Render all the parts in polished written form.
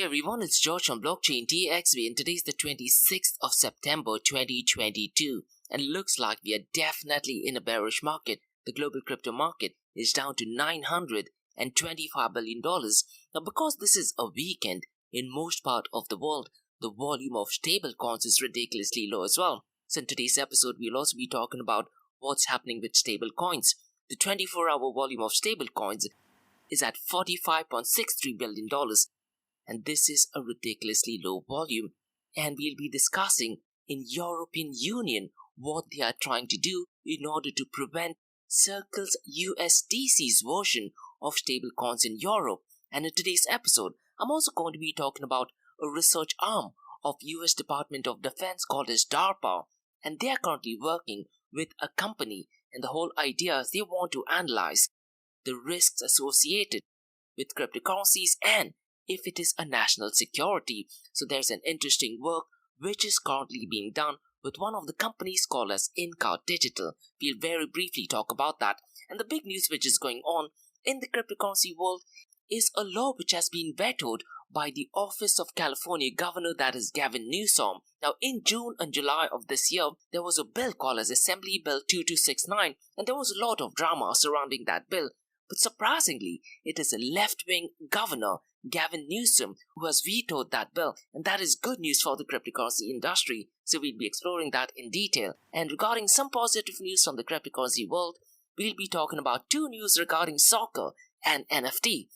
Hey everyone, it's George from Blockchain DXB and today's the 26th of September 2022 and it looks like we are definitely in a bearish market. The global crypto market is down to $925 billion. Now because this is a weekend in most part of the world, the volume of stablecoins is ridiculously low as well. So in today's episode, we'll also be talking about what's happening with stablecoins. The 24-hour volume of stablecoins is at $45.63 billion. And this is a ridiculously low volume, and we'll be discussing in European Union what they are trying to do in order to prevent Circle's USDC's version of stablecoins in Europe. And in today's episode, I'm also going to be talking about a research arm of US Department of Defense called as DARPA, and they are currently working with a company, and the whole idea is they want to analyze the risks associated with cryptocurrencies and if it is a national security. So there's an interesting work which is currently being done with one of the companies called as Inca Digital. We'll very briefly talk about that. And the big news which is going on in the cryptocurrency world is a law which has been vetoed by the Office of California Governor, that is Gavin Newsom. Now in June and July of this year, there was a bill called as Assembly Bill 2269, and there was a lot of drama surrounding that bill. But surprisingly, it is a left-wing governor, Gavin Newsom, who has vetoed that bill, and that is good news for the cryptocurrency industry. So we'll be exploring that in detail. And regarding some positive news from the cryptocurrency world, we'll be talking about two news regarding soccer and NFT.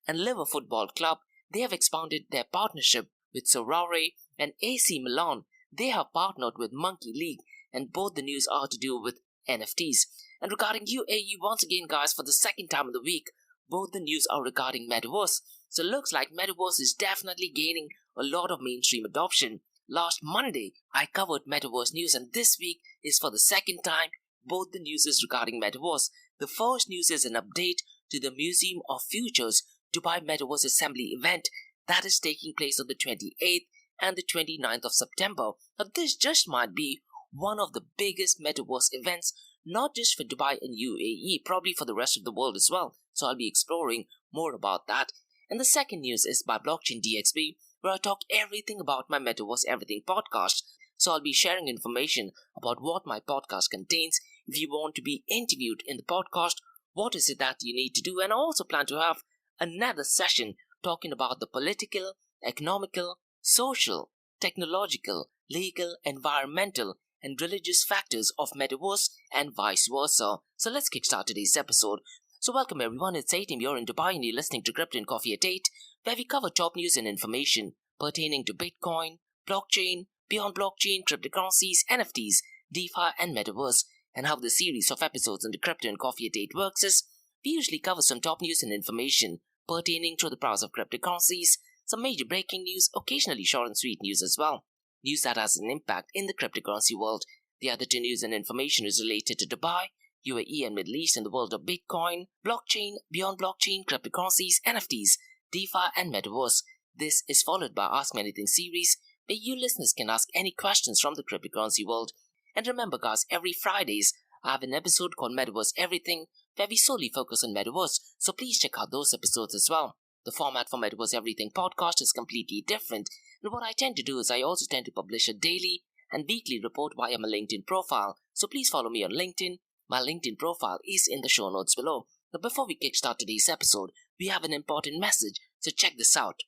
And Liver Football Club, they have expanded their partnership with Sorare, and AC Milan, they have partnered with MonkeyLeague, and both the news are to do with NFTs. And regarding UAE, once again guys, for the second time of the week, both the news are regarding Metaverse. So it looks like Metaverse is definitely gaining a lot of mainstream adoption. Last Monday, I covered Metaverse news, and this week is for the second time, both the news is regarding Metaverse. The first news is an update to the Museum of Future's Dubai Metaverse Assembly event that is taking place on the 28th and the 29th of September. Now this just might be one of the biggest Metaverse events, not just for Dubai and UAE, probably for the rest of the world as well. So I'll be exploring more about that. And the second news is by Blockchain DXB, where I talk everything about my Metaverse Everything podcast. So I'll be sharing information about what my podcast contains. If you want to be interviewed in the podcast, what is it that you need to do? And I also plan to have another session talking about the political, economical, social, technological, legal, environmental, and religious factors of Metaverse and vice versa. So let's kickstart today's episode. So welcome everyone, it's 8 AM, you're in Dubai and you're listening to Crypto and Coffee at 8, where we cover top news and information pertaining to Bitcoin, blockchain, beyond blockchain, cryptocurrencies, NFTs, DeFi and Metaverse. And how the series of episodes on the Crypto and Coffee at 8 works is, we usually cover some top news and information pertaining to the price of cryptocurrencies, some major breaking news, occasionally short and sweet news as well. News that has an impact in the cryptocurrency world. The other two news and information is related to Dubai, UAE and Middle East in the world of Bitcoin, blockchain, beyond blockchain, cryptocurrencies, NFTs, DeFi and Metaverse. This is followed by Ask Me Anything series, where you listeners can ask any questions from the cryptocurrency world. And remember guys, every Fridays I have an episode called Metaverse Everything, where we solely focus on Metaverse, so please check out those episodes as well. The format for Metaverse Everything podcast is completely different, and what I tend to do is I also tend to publish a daily and weekly report via my LinkedIn profile, so please follow me on LinkedIn. My LinkedIn profile is in the show notes below. Now before we kickstart today's episode, we have an important message, so check this out.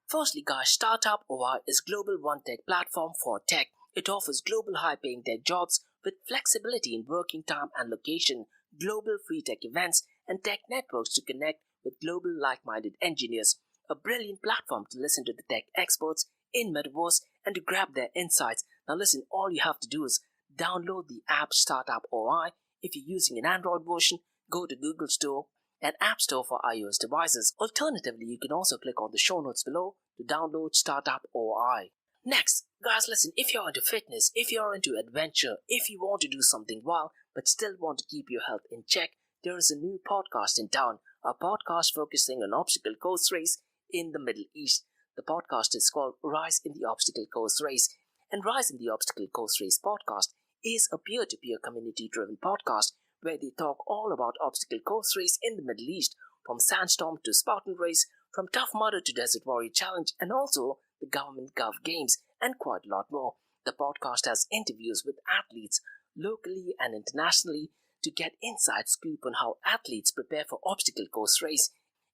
Firstly guys, Startup OI is global one tech platform for tech. It offers global high-paying tech jobs with flexibility in working time and location, global free tech events, and tech networks to connect with global like-minded engineers. A brilliant platform to listen to the tech experts in Metaverse and to grab their insights. Now listen, all you have to do is download the app Startup OI. If you're using an Android version, go to Google Store and App Store for iOS devices. Alternatively, you can also click on the show notes below to download Startup OI. Next, guys, listen, if you're into fitness, if you're into adventure, if you want to do something wild but still want to keep your health in check, there is a new podcast in town, a podcast focusing on obstacle course race in the Middle East. The podcast is called Rise in the Obstacle Course Race, and Rise in the Obstacle Course Race podcast is a peer-to-peer community-driven podcast where they talk all about obstacle course race in the Middle East, from Sandstorm to Spartan Race, from Tough Mudder to Desert Warrior Challenge, and also the Government Gov Games, and quite a lot more. The podcast has interviews with athletes locally and internationally to get inside scoop on how athletes prepare for obstacle course race.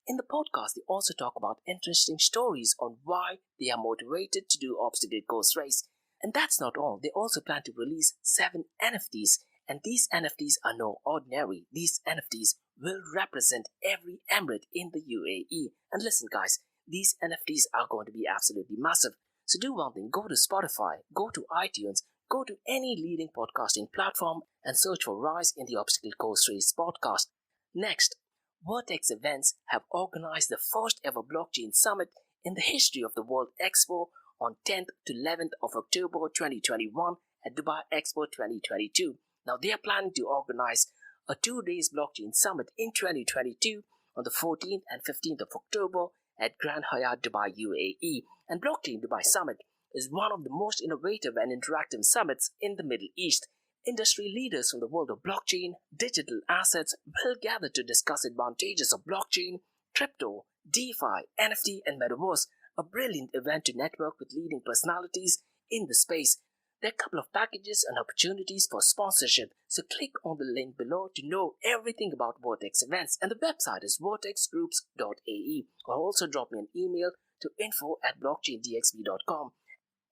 In the podcast, they also talk about interesting stories on why they are motivated to do obstacle course race. And that's not all. They also plan to release 7 NFTs, and these NFTs are no ordinary. These NFTs will represent every emirate in the UAE. And listen guys, these NFTs are going to be absolutely massive. So do one thing, go to Spotify, go to iTunes, go to any leading podcasting platform and search for Rise in the Obstacle Course Race podcast. Next, Vertex Events have organized the first ever blockchain summit in the history of the World Expo on 10th to 11th of October 2021 at Dubai Expo 2022. Now they are planning to organize a 2-day blockchain summit in 2022 on the 14th and 15th of October at Grand Hyatt Dubai UAE. And Blockchain Dubai Summit is one of the most innovative and interactive summits in the Middle East. Industry leaders from the world of blockchain, digital assets will gather to discuss advantages of blockchain, crypto, DeFi, NFT and Metaverse, a brilliant event to network with leading personalities in the space. There are a couple of packages and opportunities for sponsorship, so click on the link below to know everything about Vertex Events, and the website is vertexgroups.ae, or also drop me an email to info@blockchaindxb.com.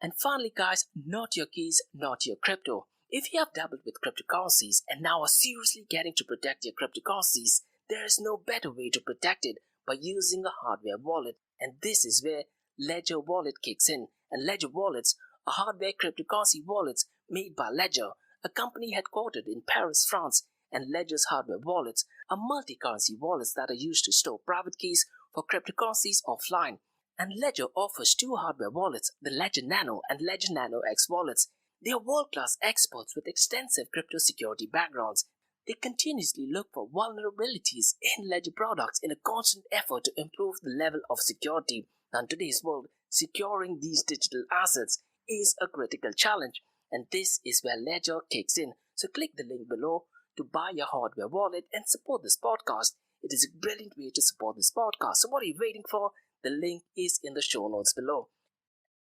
And finally guys, not your keys, not your crypto. If you have dabbled with cryptocurrencies and now are seriously getting to protect your cryptocurrencies, there is no better way to protect it by using a hardware wallet. And this is where Ledger Wallet kicks in. And Ledger Wallets are hardware cryptocurrency wallets made by Ledger, a company headquartered in Paris, France. And Ledger's hardware wallets are multi-currency wallets that are used to store private keys for cryptocurrencies offline. And Ledger offers 2 hardware wallets, the Ledger Nano and Ledger Nano X wallets. They are world-class experts with extensive crypto security backgrounds. They continuously look for vulnerabilities in Ledger products in a constant effort to improve the level of security. Now, in today's world, securing these digital assets is a critical challenge, and this is where Ledger kicks in. So click the link below to buy your hardware wallet and support this podcast. It is a brilliant way to support this podcast. So what are you waiting for? The link is in the show notes below.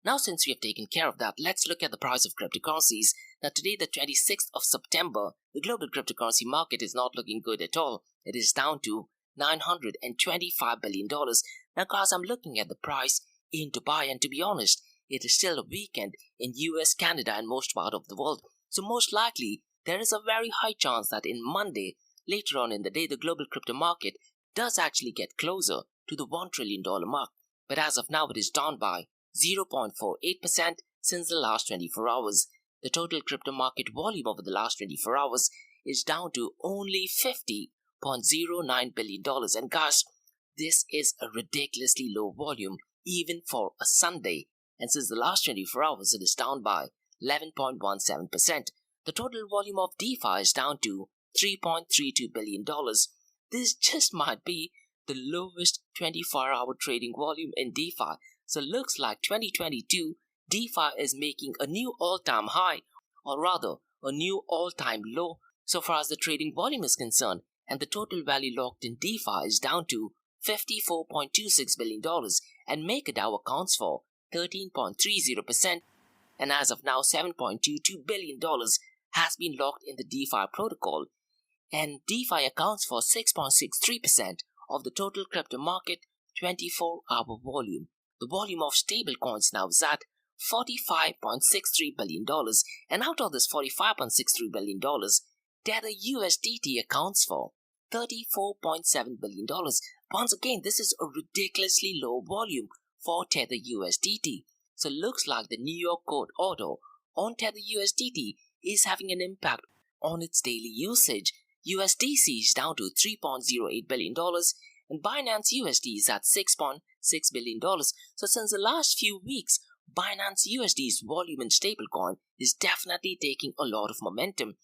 Now, since we have taken care of that, let's look at the price of cryptocurrencies. Now, today, the 26th of September, the global cryptocurrency market is not looking good at all. It is down to $925 billion. Now, guys, I'm looking at the price in Dubai, and to be honest, it is still a weekend in US, Canada, and most part of the world. So most likely, there is a very high chance that in Monday, later on in the day, the global crypto market does actually get closer to the $1 trillion mark. But as of now, it is down by 0.48% since the last 24 hours. The total crypto market volume over the last 24 hours is down to only $50.09 billion. And guys, this is a ridiculously low volume even for a Sunday. And since the last 24 hours, it is down by 11.17%. The total volume of DeFi is down to $3.32 billion. This just might be the lowest 24-hour trading volume in DeFi. So looks like 2022 DeFi is making a new all-time high, or rather a new all-time low so far as the trading volume is concerned, and the total value locked in DeFi is down to $54.26 billion, and MakerDAO accounts for 13.30%, and as of now $7.22 billion has been locked in the DeFi protocol, and DeFi accounts for 6.63% of the total crypto market 24-hour volume. The volume of stablecoins now is at $45.63 billion, and out of this $45.63 billion, Tether.to USDT accounts for $34.7 billion. Once again, this is a ridiculously low volume for Tether.to USDT. So looks like the New York court order on Tether.to USDT is having an impact on its daily usage. USDC is down to $3.08 billion, and Binance USD is at $6.6 billion. So since the last few weeks, Binance USD's volume in stablecoin is definitely taking a lot of momentum,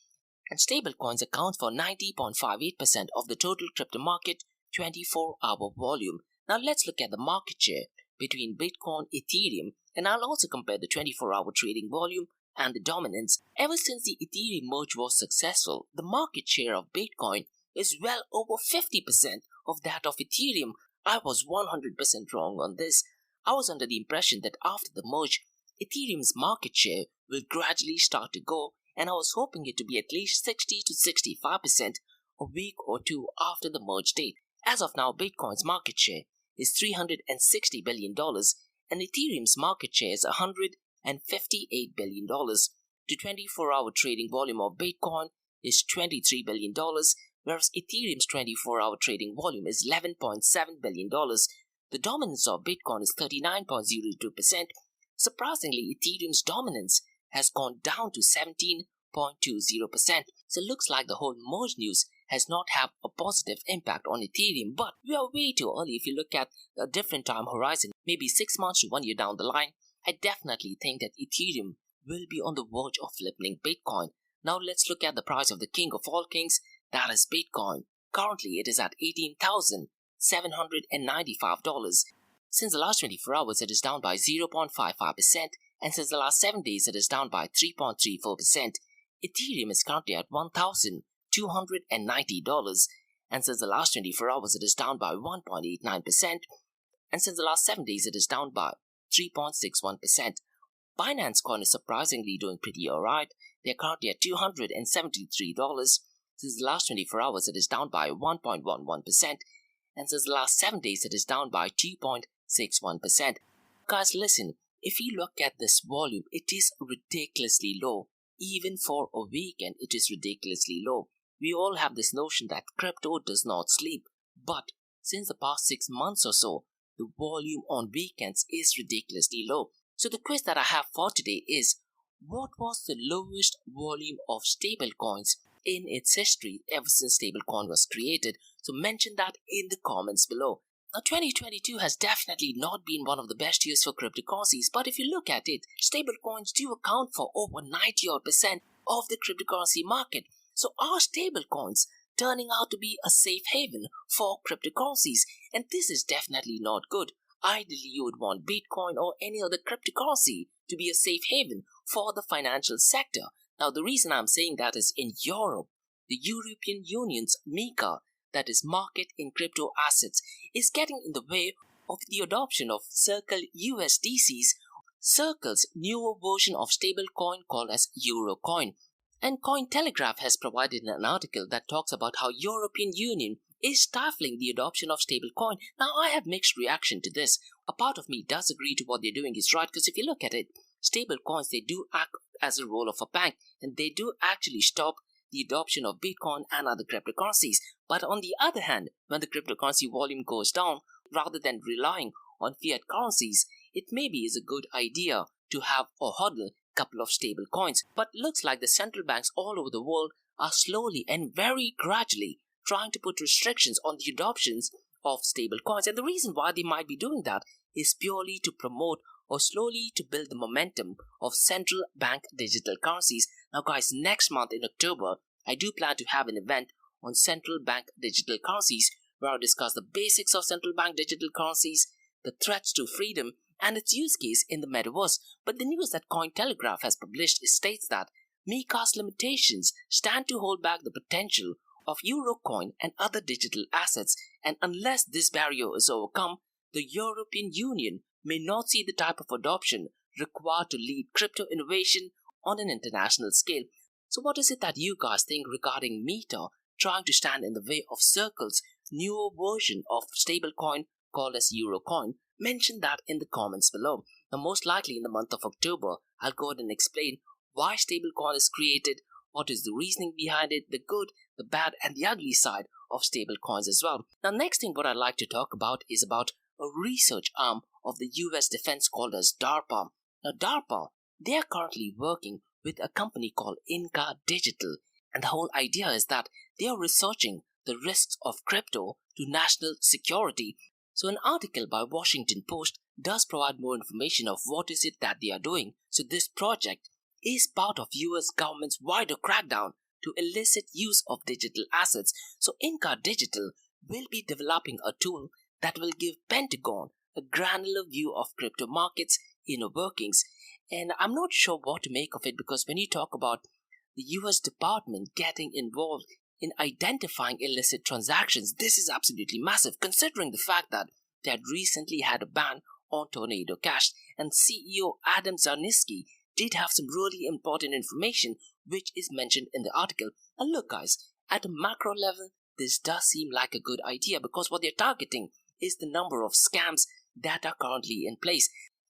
and stablecoins account for 90.58% of the total crypto market 24-hour volume. Now let's look at the market share between Bitcoin, Ethereum, and I'll also compare the 24-hour trading volume and the dominance. Ever since the Ethereum merge was successful, the market share of Bitcoin is well over 50% of that of Ethereum, I was 100% wrong on this. I was under the impression that after the merge, Ethereum's market share will gradually start to go, and I was hoping it to be at least 60 to 65% a week or two after the merge date. As of now, Bitcoin's market share is $360 billion and Ethereum's market share is $158 billion. The 24-hour trading volume of Bitcoin is $23 billion, whereas Ethereum's 24-hour trading volume is $11.7 billion. The dominance of Bitcoin is 39.02%. Surprisingly, Ethereum's dominance has gone down to 17.20%. So it looks like the whole merge news has not had a positive impact on Ethereum, but we are way too early if you look at a different time horizon, maybe 6 months to 1 year down the line. I definitely think that Ethereum will be on the verge of flipping Bitcoin. Now let's look at the price of the king of all kings, that is Bitcoin. Currently it is at $18,795. Since the last 24 hours it is down by 0.55%, and since the last 7 days it is down by 3.34%. Ethereum is currently at $1,290, and since the last 24 hours it is down by 1.89%, and since the last 7 days it is down by 3.61%. Binance Coin is surprisingly doing pretty alright. They are currently at $273. Since the last 24 hours it is down by 1.11%, and since the last 7 days it is down by 2.61%. Guys, listen, if you look at this volume, it is ridiculously low. Even for a weekend, it is ridiculously low. We all have this notion that crypto does not sleep, but since the past 6 months or so, the volume on weekends is ridiculously low. So the quiz that I have for today is, what was the lowest volume of stablecoins in its history ever since stablecoin was created? So mention that in the comments below. Now 2022 has definitely not been one of the best years for cryptocurrencies, but if you look at it, stablecoins do account for over 90% of the cryptocurrency market. So are stablecoins turning out to be a safe haven for cryptocurrencies? And this is definitely not good. Ideally, you would want Bitcoin or any other cryptocurrency to be a safe haven for the financial sector. Now the reason I'm saying that is in Europe, the European Union's MiCA, that is market in crypto assets, is getting in the way of the adoption of Circle USDC's Circle's newer version of stablecoin called as Eurocoin. And Cointelegraph has provided an article that talks about how European Union is stifling the adoption of stablecoin. Now I have mixed reaction to this. A part of me does agree to what they're doing is right, because if you look at it, stablecoins, they do act as a role of a bank, and they do actually stop the adoption of Bitcoin and other cryptocurrencies. But on the other hand, when the cryptocurrency volume goes down, rather than relying on fiat currencies, it maybe is a good idea to have or hodl couple of stable coins. But looks like the central banks all over the world are slowly and very gradually trying to put restrictions on the adoptions of stable coins. And the reason why they might be doing that is purely to promote or slowly to build the momentum of central bank digital currencies. Now guys, next month in October, I do plan to have an event on central bank digital currencies where I'll discuss the basics of central bank digital currencies, the threats to freedom, and its use case in the Metaverse. But the news that Cointelegraph has published states that MiCA's limitations stand to hold back the potential of Eurocoin and other digital assets, and unless this barrier is overcome, the European Union may not see the type of adoption required to lead crypto innovation on an international scale. So what is it that you guys think regarding Meta trying to stand in the way of Circle's newer version of stablecoin called as Eurocoin? Mention that in the comments below. Now most likely in the month of October, I'll go ahead and explain why stablecoin is created, what is the reasoning behind it, the good, the bad, and the ugly side of stablecoins as well. Now next thing what I'd like to talk about is about a research arm of the US defense called as DARPA. Now DARPA, they are currently working with a company called Inca Digital, and the whole idea is that they are researching the risks of crypto to national security. So an article by Washington Post does provide more information of what is it that they are doing. So this project is part of US government's wider crackdown to illicit use of digital assets. So Inca Digital will be developing a tool that will give Pentagon a granular view of crypto markets inner workings. And I'm not sure what to make of it, because when you talk about the US department getting involved in identifying illicit transactions. This is absolutely massive considering the fact that they had recently had a ban on Tornado Cash, and CEO Adam Zarazinski did have some really important information which is mentioned in the article. And look guys, at a macro level, this does seem like a good idea because what they're targeting is the number of scams that are currently in place.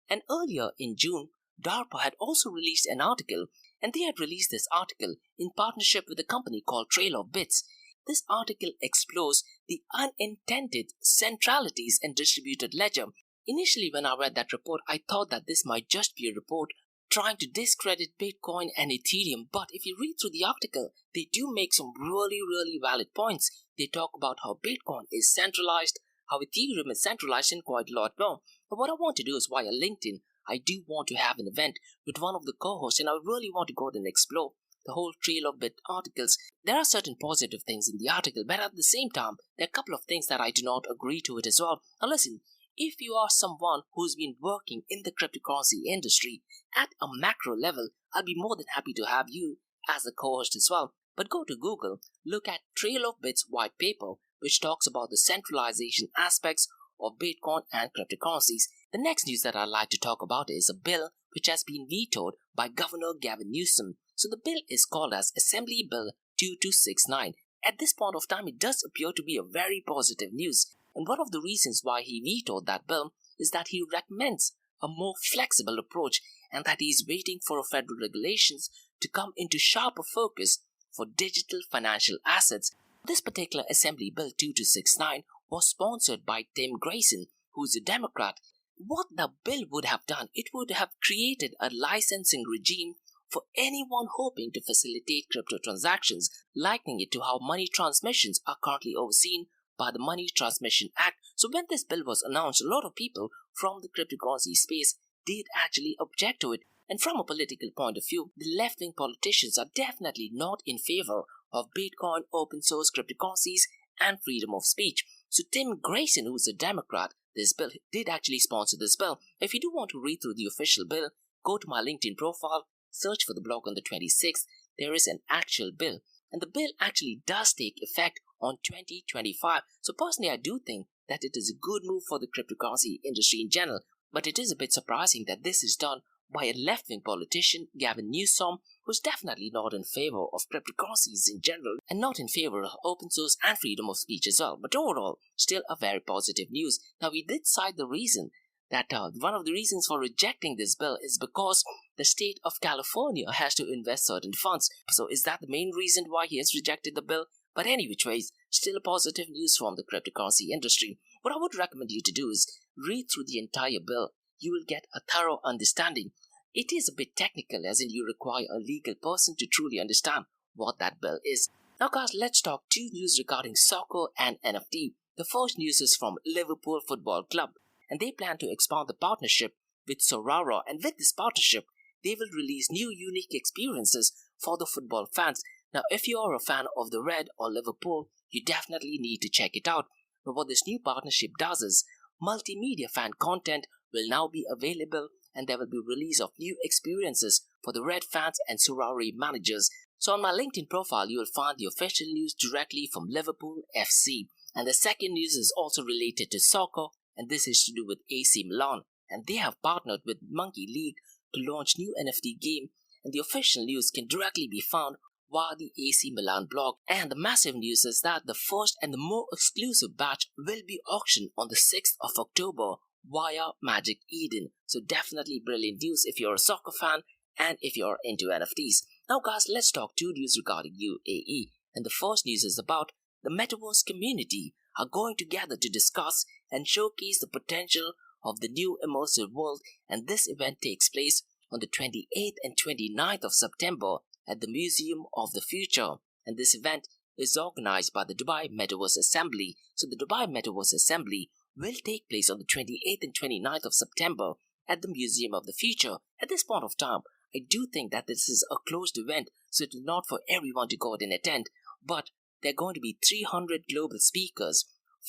And earlier in June, DARPA had also released an article, and they had released this article in partnership with a company called Trail of Bits. This article explores the unintended centralities in distributed ledger. Initially, when I read that report, I thought that this might just be a report trying to discredit Bitcoin and Ethereum, but if you read through the article, they do make some really valid points. They talk about how Bitcoin is centralized, how Ethereum is centralized, and quite a lot more. But what I want to do is via LinkedIn, I do want to have an event with one of the co-hosts, and I really want to go and explore the whole trail of bit articles. There are certain positive things in the article, but at the same time, there are a couple of things that I do not agree to it as well. Now listen, if you are someone who's been working in the cryptocurrency industry at a macro level, I'll be more than happy to have you as a co-host as well. But go to Google, look at Trail of Bits white paper, which talks about the centralization aspects of Bitcoin and cryptocurrencies. The next news that I'd like to talk about is a bill which has been vetoed by Governor Gavin Newsom. So the bill is called as Assembly Bill 2269. At this point of time, it does appear to be a very positive news. And one of the reasons why he vetoed that bill is that he recommends a more flexible approach and that he's waiting for federal regulations to come into sharper focus for digital financial assets. This particular Assembly Bill 2269 was sponsored by Tim Grayson, who's a Democrat. What the bill would have done, it would have created a licensing regime for anyone hoping to facilitate crypto transactions, likening it to how money transmissions are currently overseen by the Money Transmission Act. So when this bill was announced, a lot of people from the cryptocurrency space did actually object to it. And from a political point of view, the left-wing politicians are definitely not in favor of Bitcoin, open source cryptocurrencies, and freedom of speech. So Tim Grayson, who's a Democrat, this bill did actually sponsor this bill. If you do want to read through the official bill, go to my LinkedIn profile, search for the blog on the 26th. There is an actual bill, and the bill actually does take effect on 2025. So personally, I do think that it is a good move for the cryptocurrency industry in general, but it is a bit surprising that this is done by a left-wing politician, Gavin Newsom, who's definitely not in favor of cryptocurrencies in general and not in favor of open source and freedom of speech as well. But overall, still a very positive news. Now, we did cite the reason that one of the reasons for rejecting this bill is because the state of California has to invest certain funds. So is that the main reason why he has rejected the bill? But any which ways, still a positive news from the cryptocurrency industry. What I would recommend you to do is read through the entire bill. You will get a thorough understanding. It is a bit technical, as in you require a legal person to truly understand what that bill is. Now guys, let's talk two news regarding soccer and NFT. The first news is from Liverpool Football Club, and they plan to expand the partnership with Sorara, and with this partnership, they will release new unique experiences for the football fans. Now, if you are a fan of the Red or Liverpool, you definitely need to check it out. Now, what this new partnership does is multimedia fan content will now be available, and there will be release of new experiences for the Red fans and Sorari managers. So on my LinkedIn profile, you will find the official news directly from Liverpool FC. And the second news is also related to soccer, and this is to do with AC Milan. And they have partnered with MonkeyLeague to launch new NFT game, and the official news can directly be found via the AC Milan blog. And the massive news is that the first and the more exclusive batch will be auctioned on the 6th of October via Magic Eden. So definitely brilliant news if you're a soccer fan and if you're into NFTs. Now guys, let's talk two news regarding UAE. And the first news is about the Metaverse community are going together to discuss and showcase the potential of the new immersive world, and this event takes place on the 28th and 29th of September at the Museum of the Future. And this event is organized by the Dubai Metaverse Assembly. So the Dubai Metaverse Assembly will take place on the 28th and 29th of September at the Museum of the Future. At this point of time, I do think that this is a closed event, so it is not for everyone to go out and attend, but there are going to be 300 global speakers,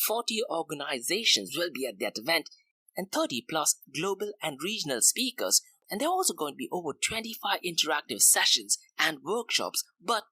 40 organizations will be at that event, and 30 plus global and regional speakers. And there are also going to be over 25 interactive sessions and workshops. But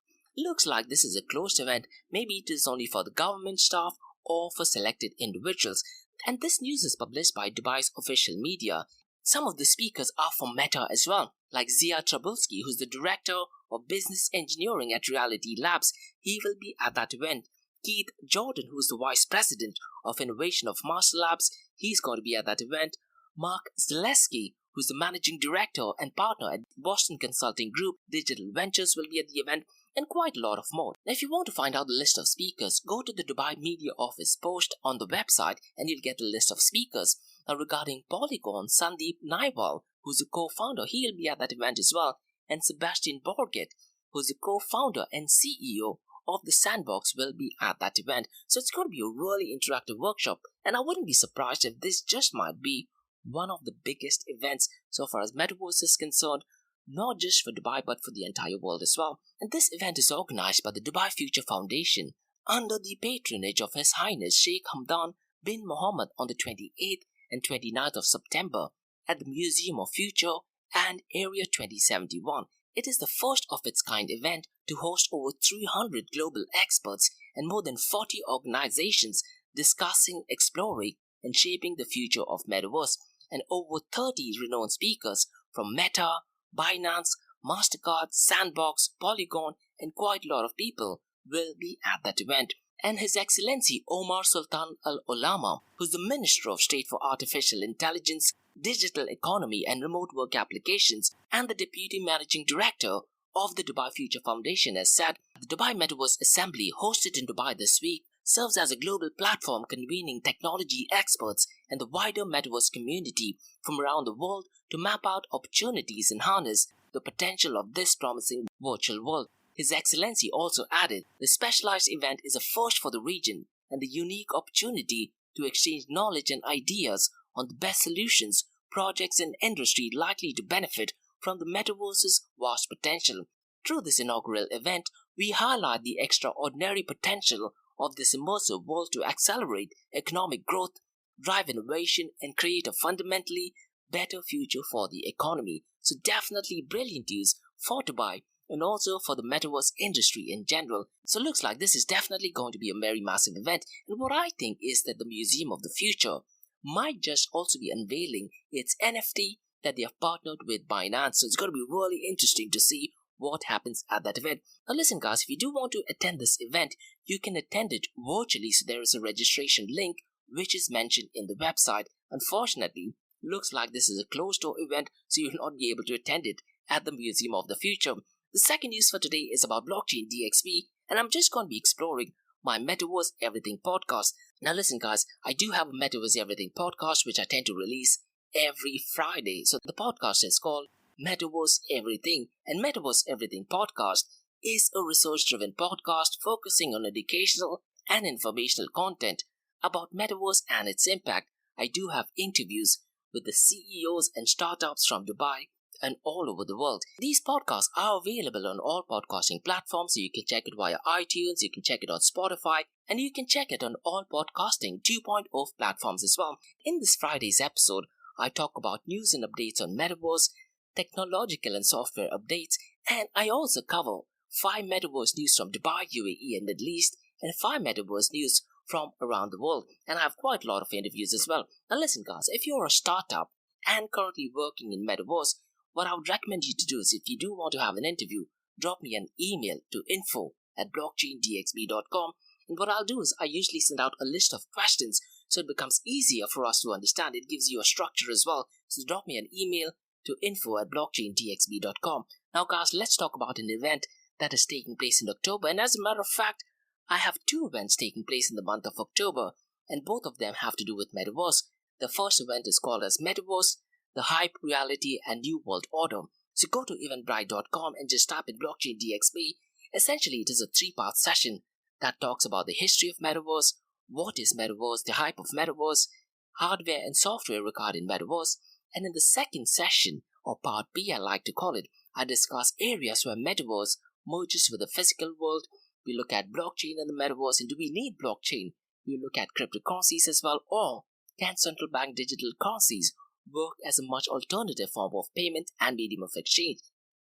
Looks like this is a closed event. Maybe it is only for the government staff or for selected individuals. And this news is published by Dubai's official media. Some of the speakers are from Meta as well, like Zia Trabulski, who's the director of business engineering at Reality Labs. He will be at that event. Keith Jordan, who's the vice president of innovation of Master Labs, he's going to be at that event. Mark Zaleski, who's the managing director and partner at Boston Consulting Group Digital Ventures, will be at the event, and quite a lot of more. Now, if you want to find out the list of speakers, go to the Dubai Media Office post on the website and you'll get the list of speakers. Now, regarding Polygon, Sandeep Naiwal, who's a co-founder, he'll be at that event as well. And Sebastian Borget, who's a co-founder and CEO of the Sandbox, will be at that event. So it's going to be a really interactive workshop, and I wouldn't be surprised if this just might be one of the biggest events so far as Metaverse is concerned, not just for Dubai but for the entire world as well. And this event is organized by the Dubai Future Foundation under the patronage of His Highness Sheikh Hamdan bin Mohammed on the 28th and 29th of September at the Museum of Future and Area 2071. It is the first of its kind event to host over 300 global experts and more than 40 organizations discussing, exploring, and shaping the future of Metaverse, and over 30 renowned speakers from Meta, Binance, MasterCard, Sandbox, Polygon, and quite a lot of people will be at that event. And His Excellency Omar Sultan Al Olama, who's the Minister of State for Artificial Intelligence, Digital Economy and Remote Work Applications, and the Deputy Managing Director of the Dubai Future Foundation, has said the Dubai Metaverse Assembly, hosted in Dubai this week, serves as a global platform convening technology experts and the wider Metaverse community from around the world to map out opportunities and harness the potential of this promising virtual world. His Excellency also added the specialized event is a first for the region and the unique opportunity to exchange knowledge and ideas on the best solutions, projects and industry likely to benefit from the Metaverse's vast potential. Through this inaugural event, we highlight the extraordinary potential of this immersive world to accelerate economic growth, drive innovation, and create a fundamentally better future for the economy. So definitely brilliant news for Dubai and also for the Metaverse industry in general. So looks like this is definitely going to be a very massive event, and what I think is that the Museum of the Future might just also be unveiling its NFT that they have partnered with Binance. So it's going to be really interesting to see what happens at that event. Now listen guys, if you do want to attend this event, you can attend it virtually. So there is a registration link which is mentioned in the website. Unfortunately, looks like this is a closed door event, so you will not be able to attend it at the Museum of the Future. The second news for today is about blockchain DXB, and I'm just going to be exploring my Metaverse Everything podcast. Now listen guys, I do have a Metaverse Everything podcast which I tend to release every Friday. So the podcast is called Metaverse Everything, and Metaverse Everything podcast is a research-driven podcast focusing on educational and informational content about Metaverse and its impact. I do have interviews with the CEOs and startups from Dubai and all over the world. These podcasts are available on all podcasting platforms, so you can check it via iTunes, you can check it on Spotify, and you can check it on all podcasting 2.0 platforms as well. In this Friday's episode, I talk about news and updates on Metaverse, technological and software updates, and I also cover 5 Metaverse news from Dubai, UAE and Middle East, and 5 Metaverse news from around the world. And I have quite a lot of interviews as well. Now listen guys, if you're a startup and currently working in Metaverse, what I would recommend you to do is, if you do want to have an interview, drop me an email to info@blockchaindxb.com, and what I'll do is I usually send out a list of questions so it becomes easier for us to understand. It gives you a structure as well. So drop me an email to info@blockchaindxb.com. Now guys, let's talk about an event that is taking place in October, and as a matter of fact, I have 2 events taking place in the month of October, and both of them have to do with Metaverse. The first event is called as Metaverse, the Hype, Reality and New World Order. So go to eventbrite.com and just type in Blockchain DXB. Essentially, it is a 3-part session that talks about the history of Metaverse, what is Metaverse, the hype of Metaverse, hardware and software required in Metaverse, and in the second session, or part B I like to call it, I discuss areas where Metaverse merges with the physical world. We look at blockchain and the Metaverse, and do we need blockchain? We look at cryptocurrencies as well, or can central bank digital currencies work as a much alternative form of payment and medium of exchange?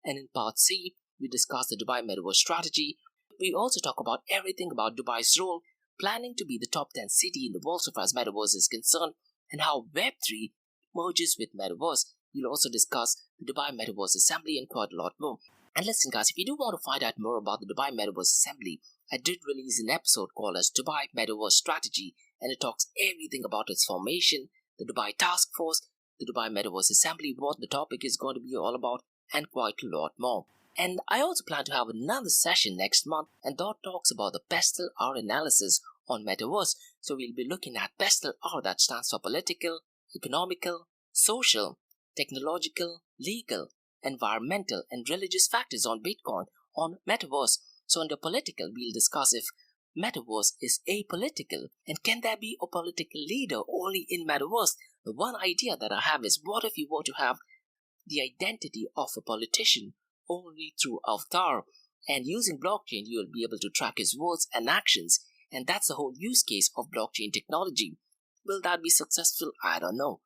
And in part C, we discuss the Dubai Metaverse strategy, We also talk about everything about Dubai's role, planning to be the top 10 city in the world so far as Metaverse is concerned, and how Web3 merges with Metaverse. We'll also discuss the Dubai Metaverse Assembly and quite a lot more. And listen guys, if you do want to find out more about the Dubai Metaverse Assembly, I did release an episode called as Dubai Metaverse Strategy, and it talks everything about its formation, the Dubai Task Force, the Dubai Metaverse Assembly, what the topic is going to be all about, and quite a lot more. And I also plan to have another session next month, and that talks about the Pestle R analysis on Metaverse. So we'll be looking at Pestle R, that stands for political, economical, social, technological, legal, environmental, and religious factors on Bitcoin on Metaverse. So under political, we'll discuss if Metaverse is apolitical, and can there be a political leader only in Metaverse? The one idea that I have is, what if you were to have the identity of a politician only through avatar, and using blockchain you will be able to track his words and actions, and that's the whole use case of blockchain technology. Will that be successful? I don't know.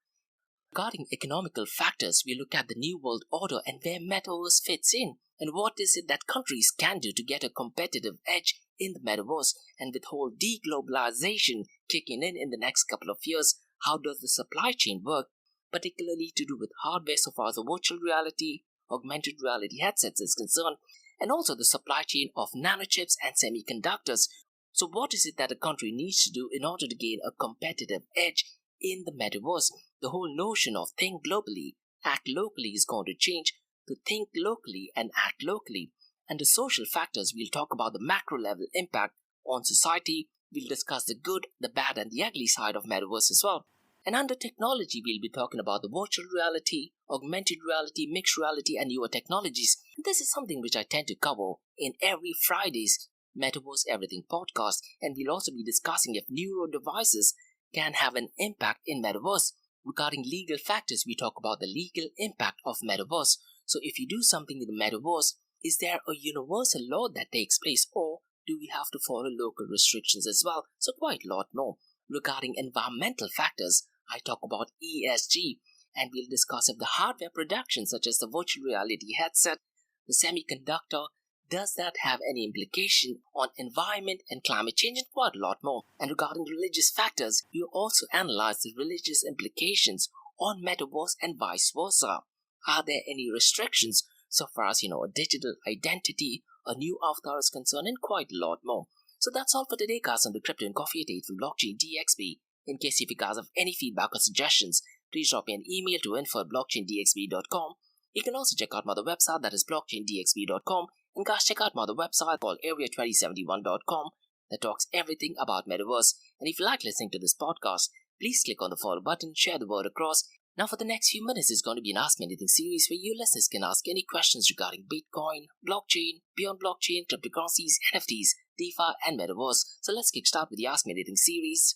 Regarding economical factors, we look at the new world order and where Metaverse fits in, and what is it that countries can do to get a competitive edge in the Metaverse. And with whole deglobalization kicking in the next couple of years, how does the supply chain work, particularly to do with hardware so far as the virtual reality, augmented reality headsets is concerned, and also the supply chain of nanochips and semiconductors. So what is it that a country needs to do in order to gain a competitive edge in the Metaverse? The whole notion of think globally, act locally is going to change to think locally and act locally. And the social factors, we'll talk about the macro level impact on society. We'll discuss the good, the bad, and the ugly side of Metaverse as well. And under technology, we'll be talking about the virtual reality, augmented reality, mixed reality, and newer technologies. And this is something which I tend to cover in every Friday's Metaverse Everything podcast. And we'll also be discussing if neuro devices can have an impact in Metaverse. Regarding legal factors, we talk about the legal impact of Metaverse. So if you do something in the Metaverse, is there a universal law that takes place, or do we have to follow local restrictions as well? So quite a lot more. Regarding environmental factors, I talk about ESG, and we'll discuss if the hardware production such as the virtual reality headset, the semiconductor, does that have any implication on environment and climate change, and quite a lot more. And regarding religious factors, we also analyze the religious implications on Metaverse and vice versa. Are there any restrictions so far as, a digital identity, a new avatar is concerned, and quite a lot more. So that's all for today, guys, on the Crypto and Coffee Date from Blockchain DXB. In case if you guys have any feedback or suggestions, please drop me an email to info@blockchaindxb.com. You can also check out my other website, that is blockchaindxb.com. And guys, check out my other website called area2071.com that talks everything about Metaverse. And if you like listening to this podcast, please click on the follow button, share the word across. Now for the next few minutes, it's going to be an Ask Me Anything series where you listeners can ask any questions regarding Bitcoin, blockchain, beyond blockchain, cryptocurrencies, NFTs, DeFi, and Metaverse. So let's kickstart with the Ask Me Anything series.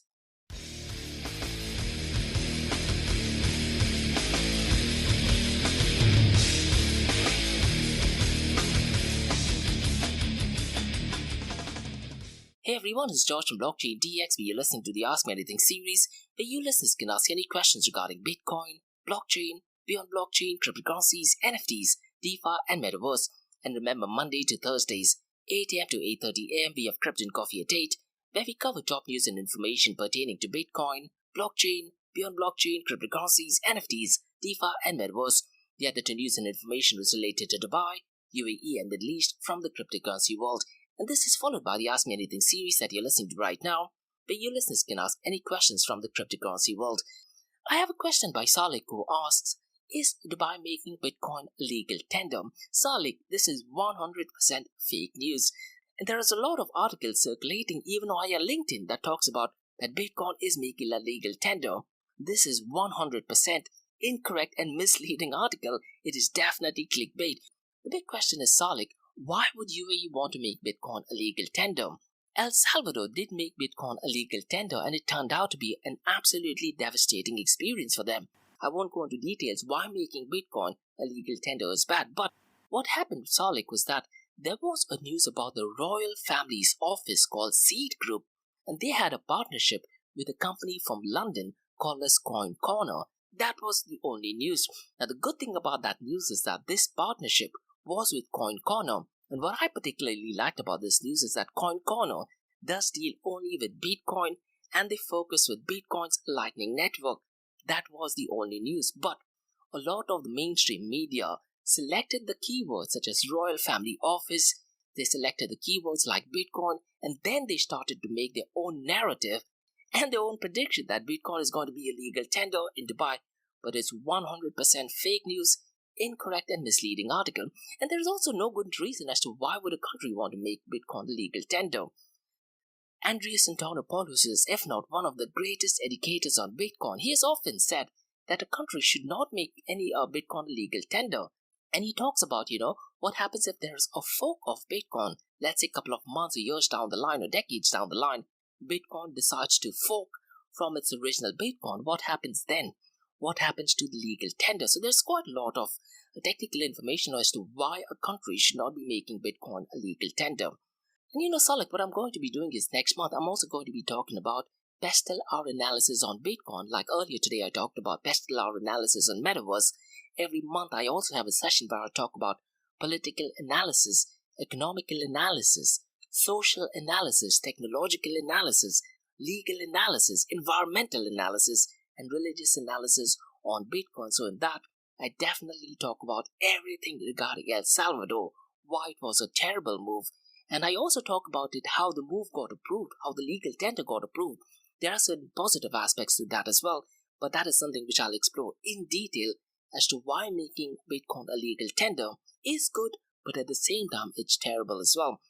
Hey everyone, it's George from Blockchain DXB. You're listening to the Ask Me Anything series where you listeners can ask any questions regarding Bitcoin, blockchain, beyond blockchain, cryptocurrencies, NFTs, DeFi, and Metaverse. And remember, Monday to Thursdays, 8 a.m. to 8:30 a.m. we have Crypto and Coffee at 8, where we cover top news and information pertaining to Bitcoin, blockchain, beyond blockchain, cryptocurrencies, NFTs, DeFi, and Metaverse. The other news and information is related to Dubai, UAE, and Middle East from the cryptocurrency world. And this is followed by the Ask Me Anything series that you're listening to right now, where you listeners can ask any questions from the cryptocurrency world. I have a question by Salik who asks, is Dubai making Bitcoin legal tender? Salik, this is 100% fake news. And there is a lot of articles circulating even via LinkedIn that talks about that Bitcoin is making a legal tender. This is 100% incorrect and misleading article. It is definitely clickbait. The big question is, Salik, why would UAE want to make Bitcoin a legal tender? El Salvador did make Bitcoin a legal tender, and it turned out to be an absolutely devastating experience for them. I won't go into details why making Bitcoin a legal tender is bad, but what happened with Salik was that there was a news about the royal family's office called Seed Group, and they had a partnership with a company from London called as Coin Corner. That was the only news. Now the good thing about that news is that this partnership was with Coin Corner, And what I particularly liked about this news is that Coin Corner does deal only with Bitcoin and they focus with Bitcoin's Lightning Network. That was the only news. But a lot of the mainstream media selected the keywords such as Royal Family Office. They selected the keywords like Bitcoin, and then they started to make their own narrative and their own prediction that Bitcoin is going to be a legal tender in Dubai. But it's 100% fake news, incorrect and misleading article. And there is also no good reason as to why would a country want to make Bitcoin a legal tender. Andreas Antonopoulos is, if not one of the greatest educators on Bitcoin. He has often said that a country should not make any Bitcoin a legal tender. And he talks about, what happens if there's a fork of Bitcoin, let's say a couple of months or years down the line or decades down the line, Bitcoin decides to fork from its original Bitcoin. What happens then? What happens to the legal tender? So there's quite a lot of technical information as to why a country should not be making Bitcoin a legal tender. And Salik, what I'm going to be doing is next month, I'm also going to be talking about pestle hour analysis on Bitcoin. Like earlier today, I talked about pestle hour analysis on Metaverse. Every month, I also have a session where I talk about political analysis, economical analysis, social analysis, technological analysis, legal analysis, environmental analysis, and religious analysis on Bitcoin. So in that, I definitely talk about everything regarding El Salvador, why it was a terrible move. And I also talk about it, how the move got approved, how the legal tender got approved. There are certain positive aspects to that as well, but that is something which I'll explore in detail as to why making Bitcoin a legal tender is good, but at the same time, it's terrible as well.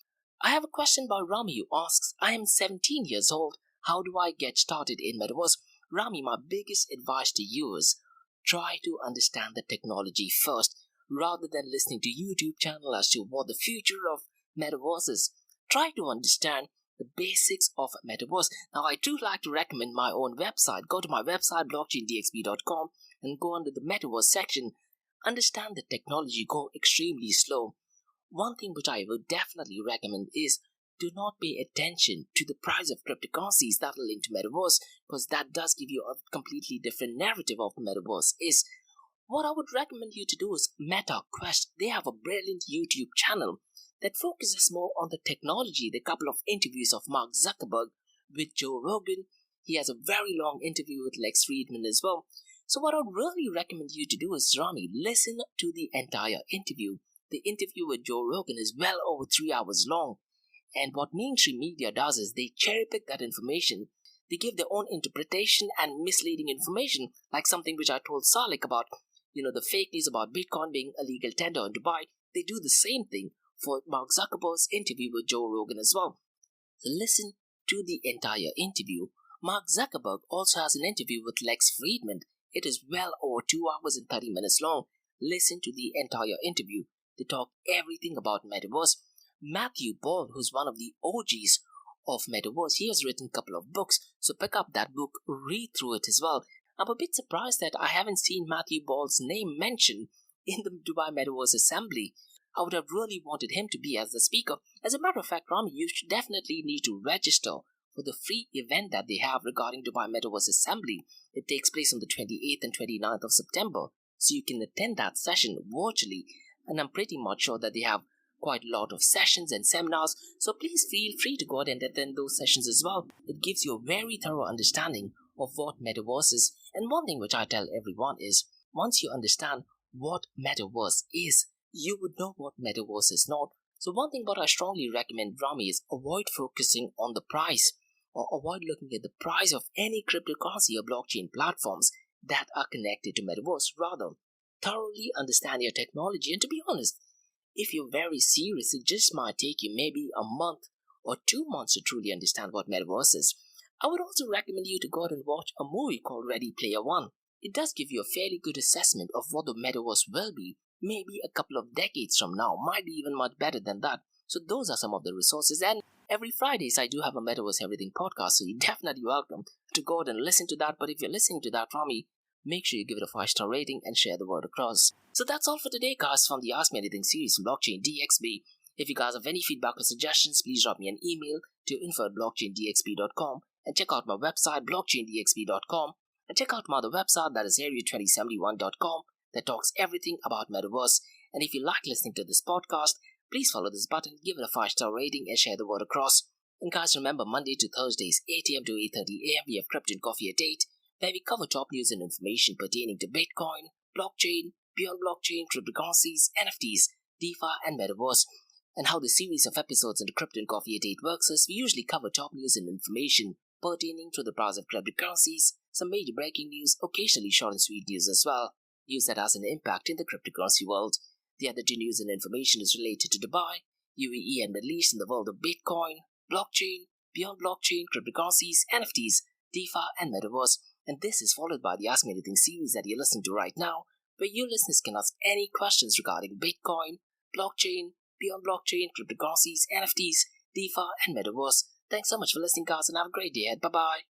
I have a question by Rami who asks, I am 17 years old. How do I get started in Metaverse? Rami, my biggest advice to you is try to understand the technology first, rather than listening to YouTube channel as to what the future of Metaverse is. Try to understand the basics of Metaverse. Now, I do like to recommend my own website. Go to my website, blockchaindxb.com, and go under the Metaverse section. Understand the technology, go extremely slow. One thing which I would definitely recommend is do not pay attention to the price of cryptocurrencies that are linked to Metaverse, because that does give you a completely different narrative of Metaverse. What I would recommend you to do is MetaQuest. They have a brilliant YouTube channel that focuses more on the technology. The couple of interviews of Mark Zuckerberg with Joe Rogan. He has a very long interview with Lex Friedman as well. So what I would really recommend you to do is, Rami, listen to the entire interview. The interview with Joe Rogan is well over 3 hours long. And what mainstream media does is they cherry pick that information. They give their own interpretation and misleading information, like something which I told Salik about, the fake news about Bitcoin being a legal tender in Dubai. They do the same thing for Mark Zuckerberg's interview with Joe Rogan as well. So listen to the entire interview. Mark Zuckerberg also has an interview with Lex Friedman. It is well over 2 hours and 30 minutes long. Listen to the entire interview. They talk everything about Metaverse. Matthew Ball, who's one of the OGs of Metaverse, he has written a couple of books. So pick up that book, read through it as well. I'm a bit surprised that I haven't seen Matthew Ball's name mentioned in the Dubai Metaverse Assembly. I would have really wanted him to be as the speaker. As a matter of fact, Rami, you should definitely need to register for the free event that they have regarding Dubai Metaverse Assembly. It takes place on the 28th and 29th of September. So you can attend that session virtually. And I'm pretty much sure that they have quite a lot of sessions and seminars. So please feel free to go ahead and attend those sessions as well. It gives you a very thorough understanding of what Metaverse is. And one thing which I tell everyone is, once you understand what Metaverse is, you would know what Metaverse is not. So one thing what I strongly recommend, Rami, is avoid focusing on the price or avoid looking at the price of any cryptocurrency or blockchain platforms that are connected to Metaverse. Rather, thoroughly understand your technology. And to be honest, if you're very serious, it just might take you maybe a month or 2 months to truly understand what Metaverse is. I would also recommend you to go out and watch a movie called Ready Player One. It does give you a fairly good assessment of what the Metaverse will be, maybe a couple of decades from now, might be even much better than that. So those are some of the resources. And every Fridays, I do have a Metaverse Everything podcast, so you're definitely welcome to go out and listen to that. But if you're listening to that from me, make sure you give it a 5-star rating and share the word across. So that's all for today, guys, from the Ask Me Anything series from Blockchain DXB. If you guys have any feedback or suggestions, please drop me an email to info@blockchaindxb.com and check out my website, blockchaindxb.com, and check out my other website, that is area2071.com, that talks everything about Metaverse. And if you like listening to this podcast, please follow this button, give it a 5-star rating, and share the word across. And guys, remember, Monday to Thursdays, 8 a.m. to 8:30 a.m. we have Crypto and Coffee a Date, where we cover top news and information pertaining to Bitcoin, blockchain, beyond blockchain, cryptocurrencies, NFTs, DeFi, and Metaverse. And how the series of episodes in the Crypto and Coffee a Date works is we usually cover top news and information pertaining to the price of cryptocurrencies, some major breaking news, occasionally short and sweet news as well, news that has an impact in the cryptocurrency world. The other two news and information is related to Dubai, UAE, and Middle East in the world of Bitcoin, blockchain, beyond blockchain, cryptocurrencies, NFTs, DeFi, and Metaverse. And this is followed by the Ask Me Anything series that you're listening to right now, where you listeners can ask any questions regarding Bitcoin, blockchain, beyond blockchain, cryptocurrencies, NFTs, DeFi, and Metaverse. Thanks so much for listening, guys, and have a great day ahead. Bye-bye.